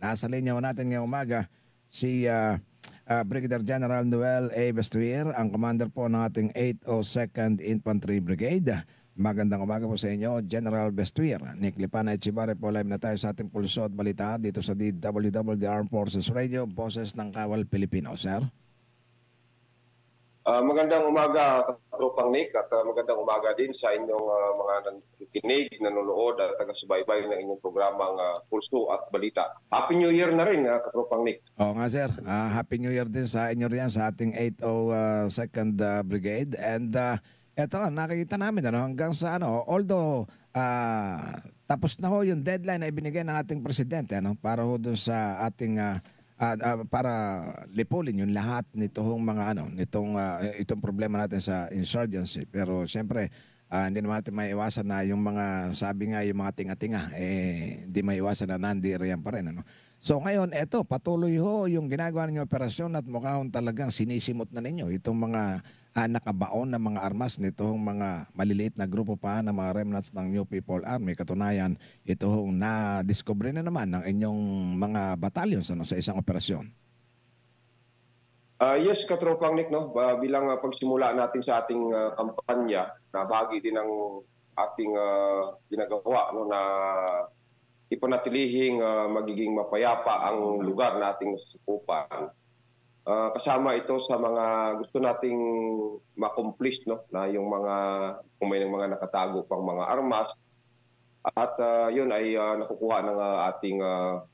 Nasa linya natin ngayong umaga si Brigadier General Noel A. Bestuir, ang commander po ng ating 802nd Infantry Brigade. Magandang umaga po sa inyo, General Bestuir. Nick Lipana Echibare po, live na tayo sa ating pulso at balita dito sa DWWD Armed Forces Radio, boses ng Kawal Pilipino, sir. Magandang umaga, Tropang Nick, at magandang umaga din sa inyong mga nakikinig, nanonood at taga-subaybay ng inyong programang Pulso at Balita. Happy New Year na rin, Tropang Nick. Oo nga, sir. Happy New Year din sa inyo riyan sa ating 802nd Brigade. And eto, nakikita namin hanggang sa although tapos na ho yung deadline na ibinigay ng ating presidente para ho dun sa ating para lipulin yung lahat nitong mga itong problema natin sa insurgency. Pero siyempre hindi naman natin maiwasan na yung mga sabi nga yung mga tinga-tinga hindi maiwasan na nandiriyan pa rin So ngayon eto patuloy ho yung ginagawa ninyong operasyon at mukhang talagang sinisimot na ninyo itong mga nakabaon na mga armas nitong mga maliliit na grupo pa ng mga remnants ng New People Army. Katunayan, ito na-discover na naman ng inyong mga battalions sa isang operasyon. Yes, Katropang Nick, bilang pagsimula natin sa ating kampanya, na bahagi din ng ating ginagawa na ipanatilihin magiging mapayapa ang lugar nating sukupan. Kasama ito sa mga gusto nating ma-accomplish na yung mga kung may mga nakatago pang mga armas at yun ay nakukuha ng ating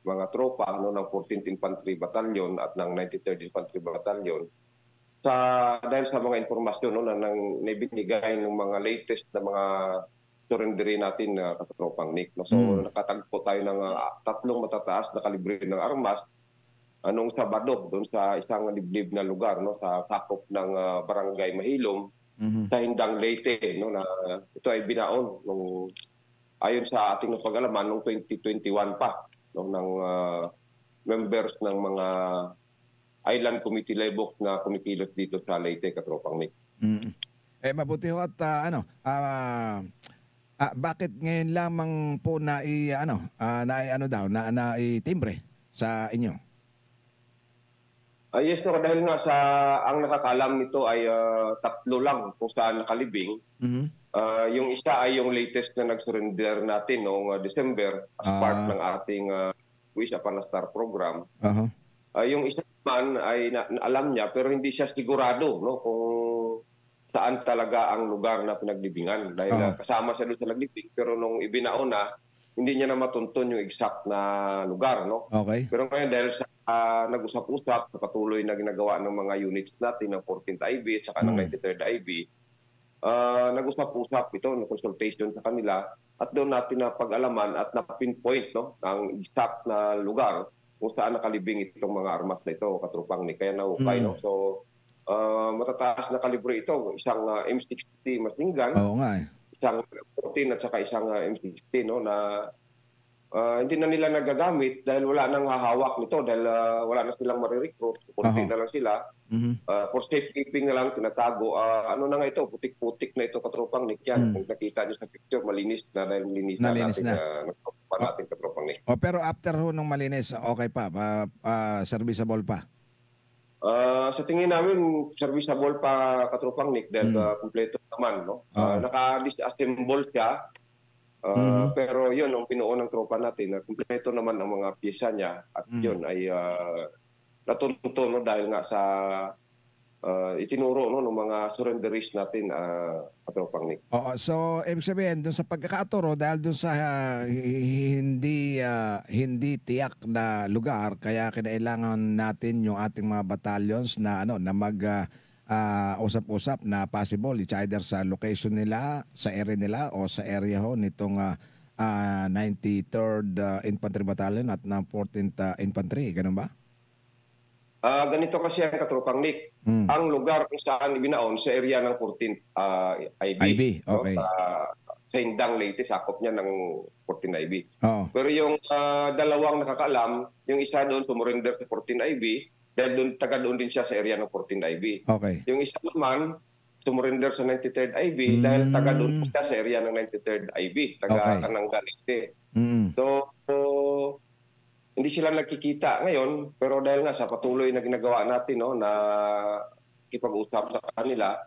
mga tropa ng 14th Infantry Battalion at ng 93rd Infantry Battalion dahil sa mga informasyon na naibinigay ng mga latest na mga surrendery natin Katropang Nick. So nakatagpo tayo ng tatlong matataas na kalibre ng armas anong Sabado doon sa isang liblib na lugar sa sakop ng Barangay Mahilom sa Hindang Leyte na ito ay binaon ayon sa ating napag-alaman noong 2021 pa ng members ng mga Island Committee Lebok na kumikilot dito sa Leyte, Katropang Nick. Mabuti ho at bakit ngayon lamang po na timbre sa inyo? Yes, dahil nga ang nakakalam nito ay tatlo lang kung saan nakalibing. Yung isa ay yung latest na nag-surrender natin noong December as part ng ating Wish Upon a Star program. Yung isa naman ay alam niya pero hindi siya sigurado kung saan talaga ang lugar na pinaglibingan. Dahil kasama siya doon sa naglibing pero nung ibinaon na, hindi niya na matunton yung exact na lugar. Okay. Pero ngayon dahil sa nag-usap-usap sa patuloy na ginagawa ng mga units natin ng 14th IB at saka ng 93rd IB, nag-usap-usap ito, consultation sa kanila at doon natin na pag-alaman at na-pinpoint ang exact na lugar kung saan nakalibing itong mga armas na ito, Katropang Nick. Kaya naukay. So, matataas na kalibre ito, isang M60 machine gun, isang 14 at saka isang M60 na hindi na nila nagagamit dahil wala nang hahawak nito dahil wala na silang marirecruit. Kunti na lang sila. For safekeeping na lang tinatago. Ano na nga ito? Putik-putik na ito, Katropang Nick. Yan. Kung nakita nyo sa picture, malinis na dahil malinis na natin natin, Katropang Nick. Pero after nung malinis, okay pa? Serviceable pa? Sa tingin namin, serviceable pa, Katropang Nick dahil kumpleto naman. Naka-disassemble siya. Pero yun, ang pinuo ng tropa natin, kumpleto naman ang mga pyesa niya at yun ay natutunto dahil nga sa itinuro ng mga surrenderies natin, Katropang Nick. So, ibig sabihin, dun sa pagkakaturo, dahil dun sa hindi tiyak na lugar, kaya kinailangan natin yung ating mga battalions na usap-usap na possible, it's either sa location nila, sa area nila o sa area nitong 93rd Infantry Battalion at ng 14th Infantry, ganun ba? Ganito kasi ang Katropang Nick. Ang lugar kung saan ibinaon sa area ng 14th IB. Okay. Sa Hindang Leyte, sakop niya ng 14th IB. Pero yung dalawang nakakaalam, yung isa doon sumurrender sa 14th IB, dahil taga doon din siya sa area ng 14th IB. Okay. Yung isa naman, sumurrender sa 93rd IB dahil taga doon siya sa area ng 93rd IB. Taga ng Galite. So, hindi sila nagkikita ngayon, pero dahil nga sa patuloy na ginagawa natin, no, na kipag-usap sa kanila,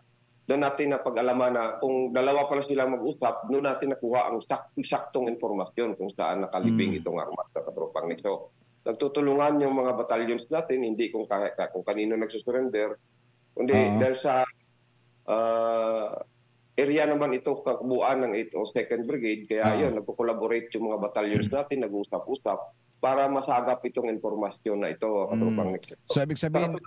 doon natin napag-alaman na kung dalawa pala sila mag-usap, doon natin nakuha ang saktong informasyon kung saan nakalibing itong armas sa katropang nito. Nagtutulungan yung mga battalions natin, hindi kung kanino nagsusurrender, kundi dahil sa area naman ito, kabuuan ng 802nd Brigade, kaya yun, nagko-collaborate yung mga battalions natin, nag-usap-usap para masagap itong informasyon na ito, katropang nito. So, ibig sabihin,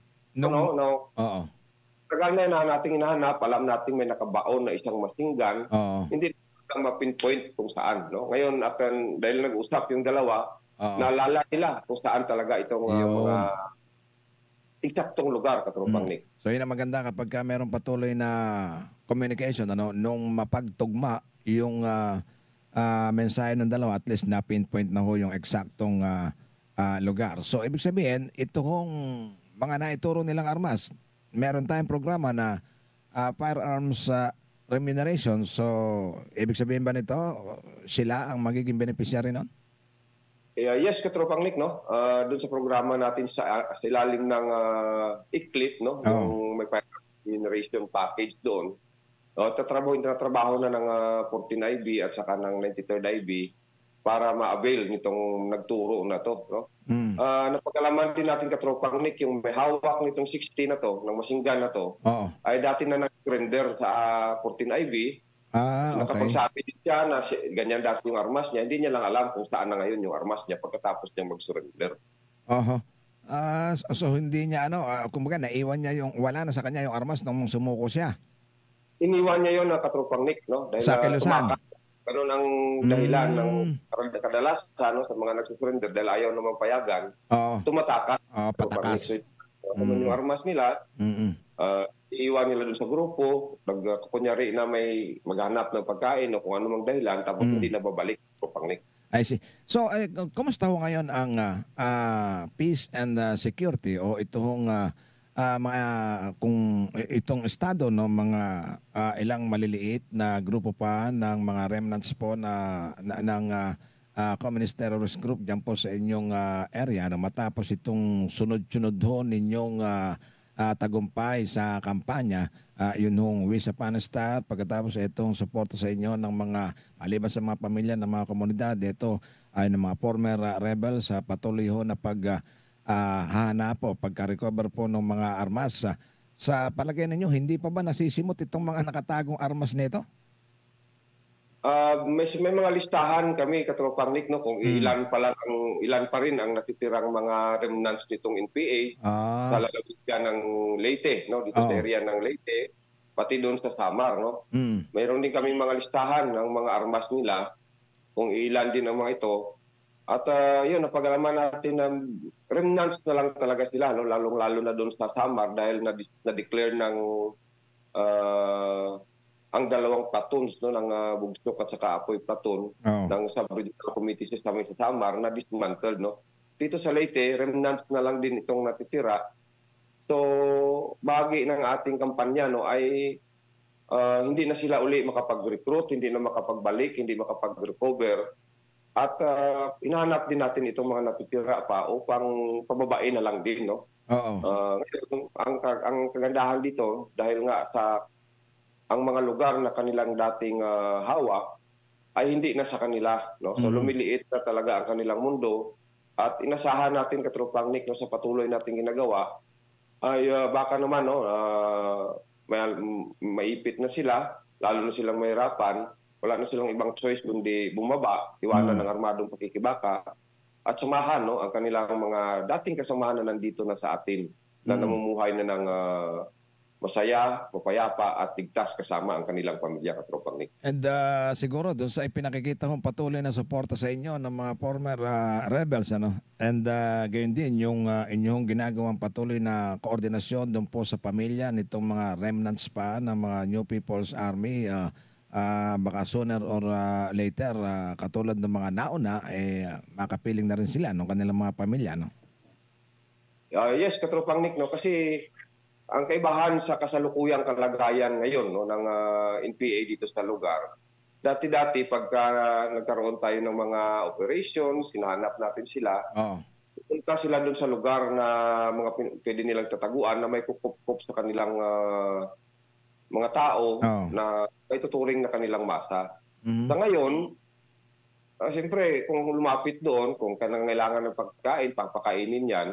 tagal na nating hinahanap, alam natin may nakabaon na isang masinggan, hindi natin ma-pinpoint kung saan. No? Ngayon, dahil nag-usap yung dalawa, naalala nila kung saan talaga itong mga eksaktong lugar, katropang Nick. So yun ang maganda kapag mayroong patuloy na communication, nung mapagtugma yung mensahe ng dalawa, at least na-pinpoint na ho yung eksaktong lugar. So ibig sabihin, ito hong mga naituro nilang armas, meron tayong programa na firearms remuneration. So, ibig sabihin ba nito, sila ang magiging beneficiary nun? Yes, katropang Nick, no? Doon sa programa natin sa ilalim ng ICLIP, no? Yung may firearms remuneration package doon. Tatrabaho na ng 14IB at saka ng 93rd IB para ma-avail nitong nagturo na to, no? Napag-alaman din natin, katropang Nick, yung may hawak nitong 60 na to, ng masinggan na to, ay dati na nag-surrender sa 14IB. Nakapagsabi din siya na ganyan dati yung armas niya, hindi niya lang alam kung saan na ngayon yung armas niya pagkatapos niya mag-surrender. So hindi niya, kumbaga naiwan niya wala na sa kanya yung armas nung sumuko siya? Iniwan niya yun, katropang Nick, no? Dahil sa Kilusan? Ganun ang dahilan ng kadalasan sa mga nagsusurrender dahil ayaw naman payagan, tumatakas. Patakas. Yung armas nila, iiwan nila dun sa grupo, kunyari na may maghanap ng pagkain o kung anumang dahilan, tapos hindi na babalik. I see. So, kumusta ho ngayon ang peace and security o itong kung itong estado, no, mga ilang maliliit na grupo pa ng mga remnants po ng communist terrorist group diyan po sa inyong area, no, matapos itong sunod-sunod ho ninyong tagumpay sa kampanya, yun hong Wish Upon a Star, pagkatapos itong suporta sa inyo ng mga maliban sa mga pamilya ng mga komunidad, ito ay ng mga former rebels, patuloy ho na hahanap po, pagka-recover po ng mga armas. Sa palagay ninyo, hindi pa ba nasisimot itong mga nakatagong armas nito? May mga listahan kami, katropang Nick, no, kung ilan pa rin ang natitirang mga remnants nitong NPA sa lalawigan ng Leyte, no, dito sa area ng Leyte, pati doon sa Samar, no. Mayroon din kami mga listahan ng mga armas nila, kung ilan din ang mga ito. At yun, napag-alaman natin na remnants na lang talaga sila, no? Lalong-lalo na doon sa Samar dahil na-declare ng ang dalawang platoons, no, ng Bugsok at saka Apoy platoon ng Sub-Regional Committee sa Samar na dismantled. No? Dito sa Leyte, remnants na lang din itong natitira. So, bahagi ng ating kampanya, no, ay hindi na sila uli makapag-recruit, hindi na makapagbalik, hindi makapag-recover. At inahanap din natin itong mga natitira pa upang pababain na lang din, no? Ang kagandahan dito, dahil nga ang mga lugar na kanilang dating hawak ay hindi na sa kanila, no? So lumiliit na talaga ang kanilang mundo at inasahan natin, katropang Nick, no, sa patuloy nating ginagawa ay baka naman, no, maipit na sila, lalo na silang mahirapan. Wala na silang ibang choice kundi bumaba, iwanan ng armadong pakikibaka at samahan, no, ang kanilang mga dating kasamahan na nandito na sa atin na namumuhay na ng masaya, mapayapa at ligtas kasama ang kanilang pamilya, katropang Nick. And siguro doon sa ipinakikita kong patuloy na suporta sa inyo ng mga former rebels, ano? And gayon din yung inyong ginagawang patuloy na koordinasyon doon po sa pamilya nitong mga remnants pa ng mga New People's Army, baka sooner or later, katulad ng mga nauna, makapiling na rin sila ng kanilang mga pamilya, no? Yes, katropang Nick, no, kasi ang kaibahan sa kasalukuyang kalagayan ngayon, no, ng NPA dito sa lugar, dati-dati pagka nagkaroon tayo ng mga operations, sinahanap natin sila, punta sila doon sa lugar na pwede nilang tataguan na may kukup sa kanilang mga tao Oo. na may tuturing na kanilang masa. Mhm. Sa ngayon, siyempre, kung lumapit doon, kung kailangan ng pagkain, papakainin yan,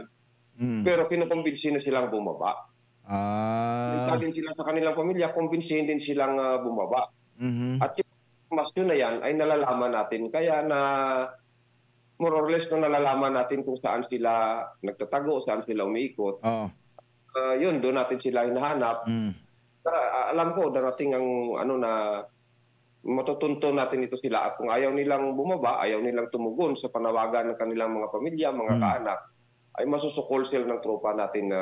Mm. pero kinukumbinsi na silang bumaba. Punta Ah. din sila sa kanilang pamilya, kumbinsihin din silang bumaba. Mhm. At yung informasyon na yan ay nalalaman natin. Kaya na more or less na nalalaman natin kung saan sila nagtatago, saan sila umiikot. Oo. Yun, doon natin sila hinahanap. Mm. Alam ko, darating ang na matutunto natin ito sila. At kung ayaw nilang bumaba, ayaw nilang tumugon sa panawagan ng kanilang mga pamilya, mga kaanak, ay masusukol sila ng tropa natin na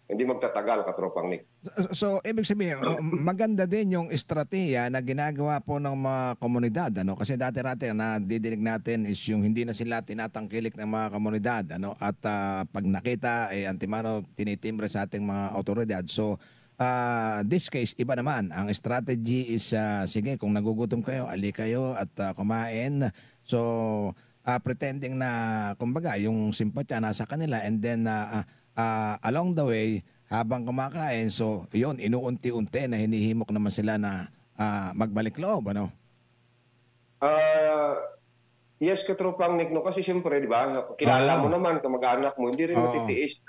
hindi magtatagal, Katropang Nick. So, ibig sabihin, maganda din yung estratehiya na ginagawa po ng mga komunidad, ano? Kasi dati-rati na didinig natin is yung hindi na sila tinatangkilik ng mga komunidad, ano? At pag nakita, antimano, tinitimbre sa ating mga otoridad. So, this case, iba naman. Ang strategy is, sige, kung nagugutom kayo, ali kayo at kumain. So, pretending na, kumbaga, yung simpatya nasa kanila and then, along the way, habang kumakain, so yun, inuunti-unti na hinihimok naman sila na magbalik loob, ano? Yes, Katropang Nick, no? Kasi siyempre, di ba, kilala mo naman, kamag-anak mo, hindi rin matitiis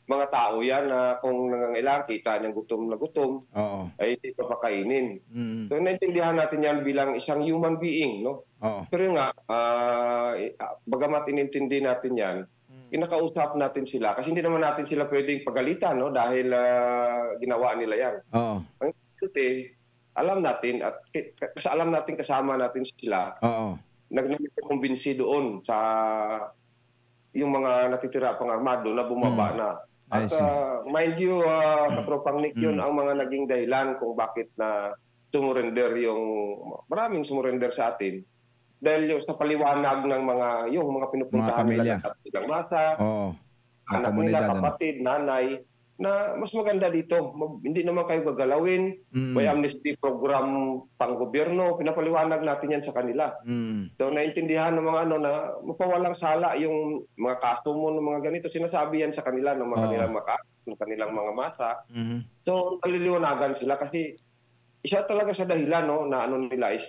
mga tao yan na kung nangangailangan, kita niyang gutom na gutom, Oo. ay hindi papakainin. Mm. So, naintindihan natin yan bilang isang human being, no? Oo. Pero nga, bagamat inintindi natin yan, kinakausap natin sila kasi hindi naman natin sila pwedeng pagalitan, no? Dahil ginawa nila yan. Oo. Ang kasi, alam natin at alam natin kasama natin sila, Oo. nagkumbinsi doon sa yung mga natitira pang armado na bumaba na. I At see. mind you, Katropang Nick, yun ang mga naging dahilan kung bakit na maraming sumurrender sa atin. Dahil yung sa paliwanag ng yung mga pinupuntahan pamilya. nila sa silang masa, Oo. Ang anak komunidad, nila, ano? kapatid, nanay, na mas maganda dito. Hindi naman kayo gagalawin. May amnesty program pang gobyerno. Pinapaliwanag natin yan sa kanila. Mm. So, naintindihan ng mga na mapawalang sala yung mga kaso mo ng mga ganito. Sinasabi yan sa kanila ng mga kanilang mga masa. Mhm. So, naliliwanagan sila kasi isa talaga sa dahilan, no, na nila is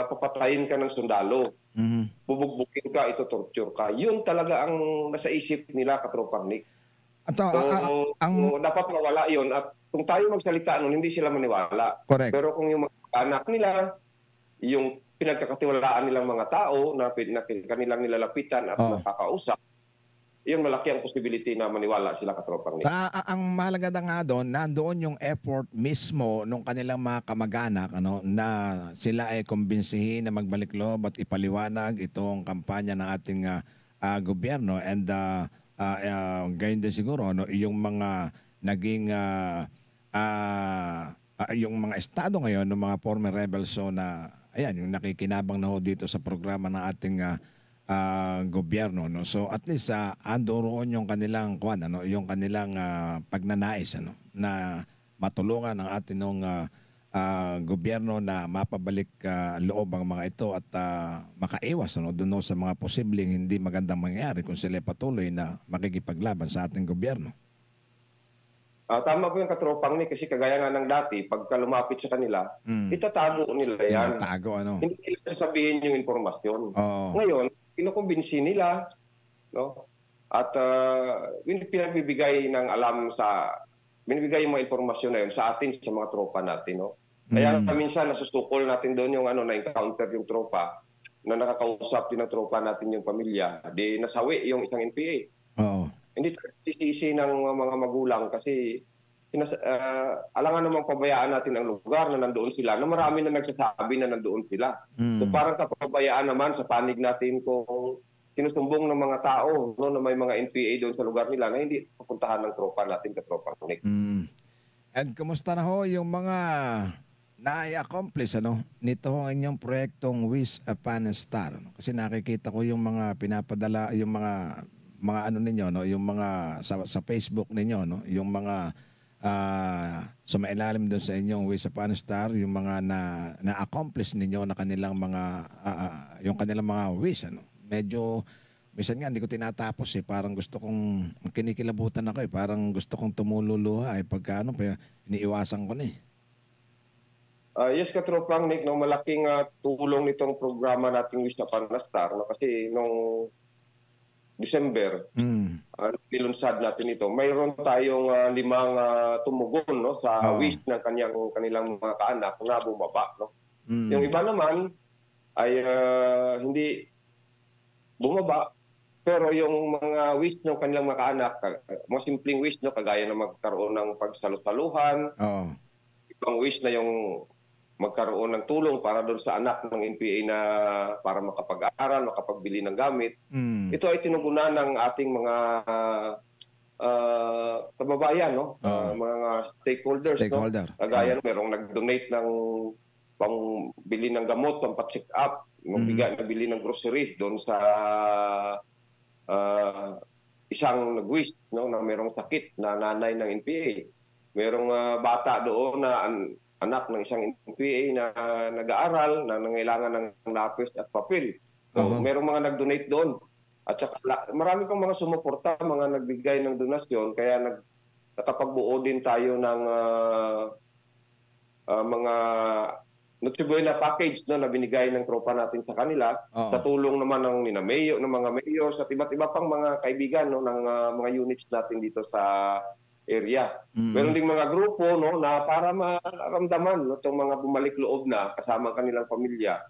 papatayin ka ng sundalo. Mhm. Bubugbukin ka, ito torture ka. Yun talaga ang nasa isip nila, Katropang Nick. At So, dapat mawala yun. At kung tayo magsalita nun, hindi sila maniwala. correct. Pero kung yung mga anak nila, yung pinagkakatiwalaan nilang mga tao na kanilang nilalapitan at nakakausap, yun malaki ang possibility na maniwala sila, Katropang Nick. Ang mahalaga na nga doon, nandoon yung effort mismo nung kanilang mga kamag-anak, ano, na sila ay kumbinsihin na magbalik loob at ipaliwanag itong kampanya ng ating gobyerno. And gayon din siguro, no, yung mga naging yung mga estado ngayon ng mga former rebels, so na ayan, yung nakikinabang na ho dito sa programa ng ating gobyerno, no. So at least andoroon yung kanilang yung kanilang pagnanais, ano, na matulungan ang ating gobyerno na mapabalik loob ang mga ito at makaiwas, ano, doon sa mga posibleng hindi magandang mangyayari kung sila patuloy na makikipaglaban sa ating gobyerno. Tama po yung Katropang Nick, kasi kagaya nga ng dati, pagka lumapit sa kanila, itatago nila yan. Tinatago, ano. Hindi nila sasabihin yung informasyon. Oo. Ngayon, kinukumbinsi nila, no? At pinagbibigay ng binibigay yung mga informasyon na yun sa atin, sa mga tropa natin, no? Kaya minsan nasusukol natin doon yung na-encounter yung tropa, na nakakausap din ng tropa natin yung pamilya, di nasawi yung isang NPA. Oo. Hindi sisisi ng mga magulang kasi alangan namang pabayaan natin ang lugar na nandoon sila, na marami na nagsasabi na nandoon sila. So parang kapabayaan naman sa panig natin kung sinusumbong ng mga tao, no, na may mga NPA doon sa lugar nila na hindi pupuntahan ng tropa natin, Katropang Nick. And kumusta na ho yung mga na-accomplish, ano, nito ang inyong proyektong Wish Upon a Star, no? Kasi nakikita ko yung mga pinapadala, yung mga ano ninyo, no, yung mga sa Facebook ninyo, no, yung mga sumailalim doon sa inyong Wish Upon a Star, yung mga na-accomplish ninyo na kanilang mga yung kanilang mga wish, ano. Medyo minsan nga hindi ko tinatapos eh. Parang gusto kong, kinikilabutan ako eh. Parang gusto kong tumululuha eh. Pagka ano, iniiwasan ko na eh. Yes, Katropang Nick, no, malaking tulong nitong programa nating Wish Upon a Star. No, kasi nung December, nilunsad natin ito. Mayroon tayong 5 tumugon no, sa wish ng kanilang mga kaanak na bumaba. No? Yung iba naman ay hindi bumaba, pero yung mga wish ng kanilang mga kaanak, mga simpleng wish, no, kagaya na magkaroon ng pagsalusaluhan, ibang wish na yung magkaroon ng tulong para doon sa anak ng NPA na para makapag-aral, makapagbili ng gamit. Ito ay tinugunan ng ating mga kababayan, no? Mga stakeholders. Stakeholder. No? Kagaya merong nag-donate ng pangbili ng gamot, pang-check up, nabili ng groceries doon sa isang nag-wish, no, na merong sakit na nanay ng NPA. Merong bata doon na anak ng isang NPA na nag-aaral, na nangailangan ng lapis at papel. So, merong mga nag-donate doon. At saka, marami pang mga sumuporta, mga nagbigay ng donasyon, kaya nakapagbuo din tayo ng mga Noche-Buena package no, na binigay ng tropa natin sa kanila, sa tulong naman ng mga mayors at iba't iba pang mga kaibigan no, ng mga units natin dito sa area. Meron ding mga grupo no na para maramdaman no tong mga bumalik loob na kasama ang kanilang pamilya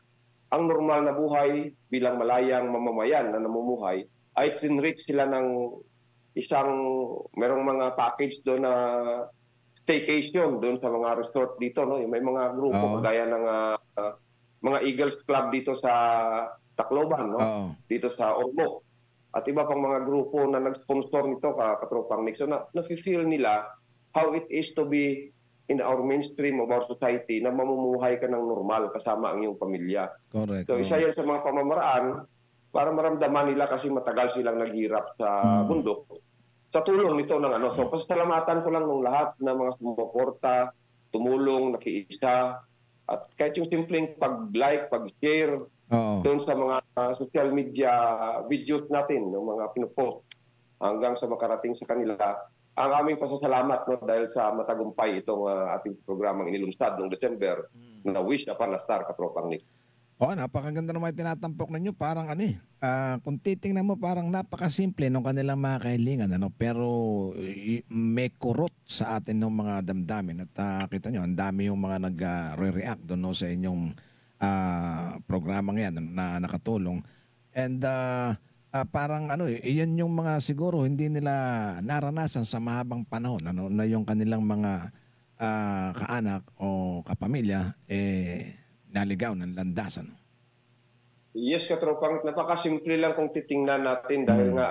ang normal na buhay bilang malayang mamamayan na namumuhay ay tinrich sila ng merong mga package doon na staycation doon sa mga resort dito no. May mga grupo kagaya ng mga Eagles Club dito sa Tacloban no, dito sa Ormoc. At iba pang mga grupo na nag-sponsor nito, Katropang Nick. So na-feel nila how it is to be in our mainstream of our society na mamumuhay ka ng normal kasama ang iyong pamilya. Correct. So isa yan sa mga pamamaraan para maramdaman nila kasi matagal silang naghirap sa bundok. Sa tulong nito ng ano. So pasalamatan ko lang ng lahat na mga sumuporta, tumulong, nakiisa. At kahit yung simpleng pag-like, pag-share, doon sa mga social media videos natin, ng mga pinupost hanggang sa makarating sa kanila. Ang aming pasasalamat no, dahil sa matagumpay itong ating programang inilunsad noong December na Wish Upon a Star, Katropang Nick. Napakaganda naman yung tinatampok ninyo. Parang kung titingnan mo, parang napakasimple ng kanilang mga kahilingan. Pero may kurot sa atin ng mga damdamin. At kita nyo, ang dami yung mga nag-react doon no, sa inyong programang yan na nakatulong. And parang iyan yung mga siguro hindi nila naranasan sa mahabang panahon na yung kanilang mga kaanak o kapamilya naligaw ng landasan. Yes, Katropang, napakasimple lang kung titingnan natin dahil nga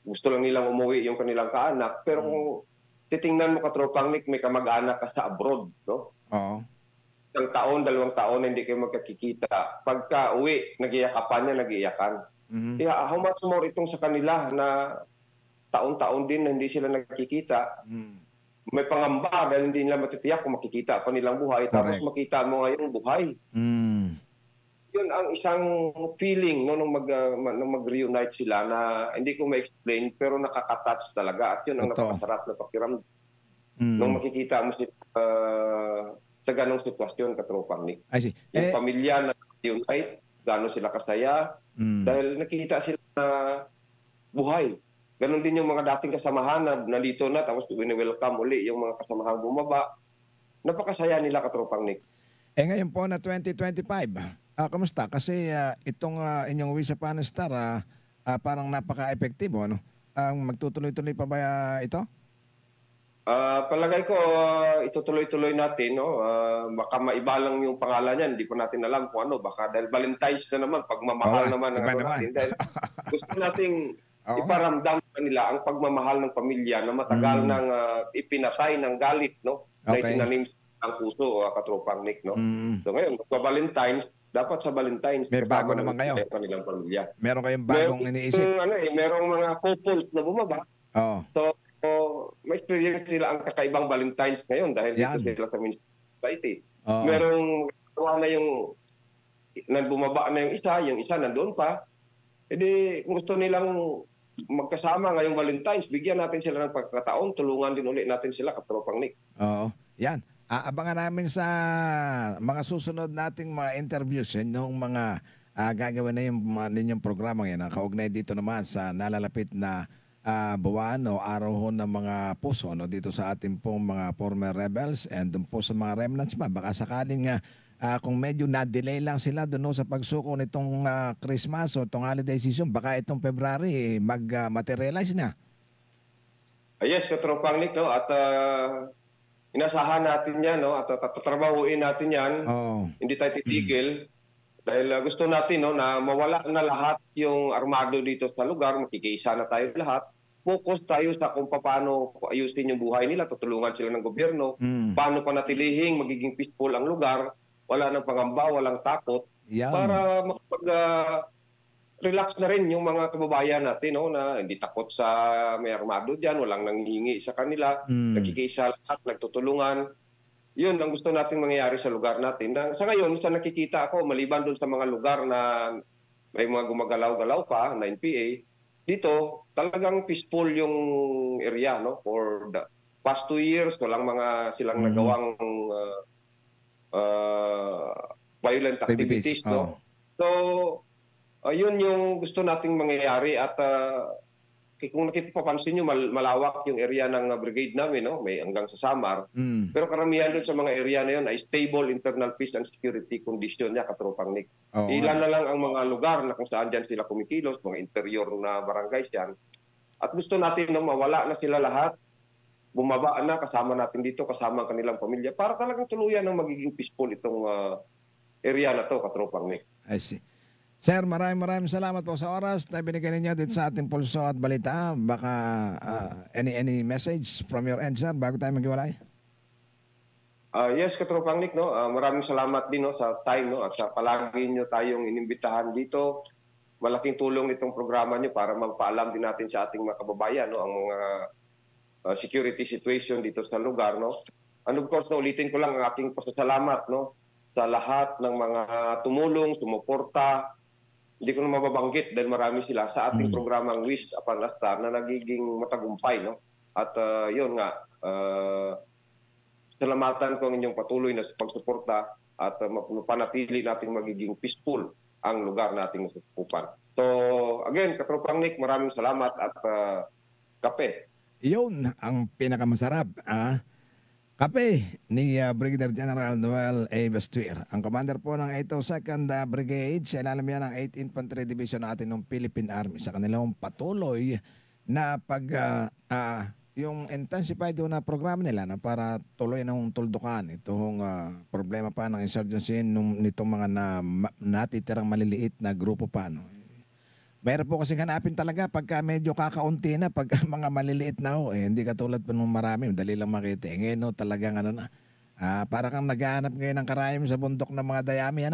gusto lang nilang umuwi yung kanilang kaanak. Pero kung titingnan mo, Katropang Nick, may kamag-anak ka sa abroad, no? Isang taon, 2 taon na hindi kayo magkakikita. Pagka uwi, nag-iakapan niya, nag-iyakan. Kaya how much more itong sa kanila na taon-taon din na hindi sila nagkikita. May pangamba dahil hindi nila matitiyak kung makikita pa nilang buhay. Tapos makita mo ngayon buhay. Yun ang isang feeling no, nung mag-reunite sila na hindi ko ma-explain pero nakaka-touch talaga. At yun ang napakasarap na pakiramdam. Nung makikita mo sila sa ganong sitwasyon, Katropang Nick. Yung pamilya na reunite, gano'n sila kasaya dahil nakikita sila na buhay. Ganon din yung mga dating kasamahan na nandito na tapos wini-welcome uli yung mga kasamahan bumaba. Napakasaya nila, Katropang Nick. Ngayon po na 2025, kamusta? Kasi itong inyong Wish Upon a Star parang napaka-epektibo. Magtutuloy-tuloy pa ba ito? Palagay ko itutuloy-tuloy natin. No? Baka maiba lang yung pangalan niyan. Hindi pa natin alam kung ano. Baka dahil Valentine's na naman, pagmamahal naman ng natin. Dahil gusto nating iparamdam nila ang pagmamahal ng pamilya na matagal nang ipinatay ng galit, no? Na itinanim ang puso, Katropang Nick, no? So ngayon, Valentine's, dapat sa Valentine's, may bago naman kayo. Kanilang pamilya. Meron kayong bagong iniisip? Merong mga couples na bumaba. So, may experience sila ang kakaibang Valentine's ngayon dahil dito sila sa society. Merong na yung bumaba na yung isa nandoon pa. edi kung gusto nilang magkasama ngayong Valentine's, bigyan natin sila ng pagkataon, tulungan din ulit natin sila, Katropang Nick. Oo. Yan. Aabangan namin sa mga susunod nating mga interviews yung mga gagawin na yung mga ninyong programa yan. Kaugnay dito naman sa nalalapit na buwan o araw ho ng mga puso no, dito sa ating pong mga former rebels and dun po sa mga remnants pa. Baka sakaling kung medyo na-delay lang sila doon sa pagsuko nitong Christmas o itong holiday season, baka itong February mag-materialize na. Yes, Katropang Nick, no? At inasahan natin yan, no? At tatrabahuin natin yan. Oo. Hindi tayo titigil. Dahil gusto natin no, na mawala na lahat yung armado dito sa lugar, makikiisa na tayo lahat. Focus tayo sa kung paano ayusin yung buhay nila, tutulungan sila ng gobyerno, paano panatilihing magiging peaceful ang lugar, wala nang pangamba, walang takot, Yan. para makapag-relax na rin yung mga kababayan natin no, na hindi takot sa may armado dyan, walang nanghihingi sa kanila, nagkikiisa lahat, nagtutulungan. Yun ang gusto nating mangyayari sa lugar natin. Sa ngayon, sa nakikita ako, maliban doon sa mga lugar na may mga gumagalaw-galaw pa, na NPA, dito talagang peaceful yung area, no? For the past 2 years, walang mga silang nagawang violent activities, no? So, yun yung gusto nating mangyayari at kung nakipapansin nyo, malawak yung area ng brigade namin, no? May hanggang sa Samar. Pero karamihan doon sa mga area na yun ay stable internal peace and security condition niya, Katropang Nick. Ilan na lang ang mga lugar na kung saan dyan sila kumikilos, mga interior na barangays yan. At gusto natin na mawala na sila lahat, bumaba na, kasama natin dito, kasama ang kanilang pamilya, para talagang tuluyan ng magiging peaceful itong area na to, Katropang Nick. I see. Sir, maraming salamat po sa oras na binigay ninyo dito sa ating pulso at balita. Baka any message from your end, sir, bago tayo maghiwalay? Yes, Katropang Nick, no? Maraming salamat din no, sa time no, at sa palagi nyo tayong inimbitahan dito. Malaking tulong itong programa nyo para magpaalam din natin sa ating mga kababayan no, ang mga security situation dito sa lugar. No? And of course, no, ulitin ko lang ang aking pasasalamat no, sa lahat ng mga tumulong, sumuporta. Hindi ko na mababanggit dahil marami sila sa ating programang Wish Upon a Star na nagiging matagumpay. No? At yun nga, salamatan ko ang inyong patuloy na pagsuporta at panatili nating magiging peaceful ang lugar nating masusukupan. So again, Katropang Nick, maraming salamat at kape. Iyon ang pinakamasarap. Kape ni Brigadier General Noel A. Bastuir, ang commander po ng 802nd Brigade sa ilalim yan ng 8th Infantry Division natin ng Philippine Army sa kanilang patuloy na yung intensified na programa nila na para tuloy ng tuldukan itong problema pa ng insurgency nitong mga natitirang maliliit na grupo pa. No? Mayroon po kasi hanapin talaga pagka medyo kakaunti na, pagka mga maliliit na hindi katulad pa nung marami, dali lang makita. Ngayon no, talagang para kang naghahanap ngayon ng karayom sa bundok ng mga dayami.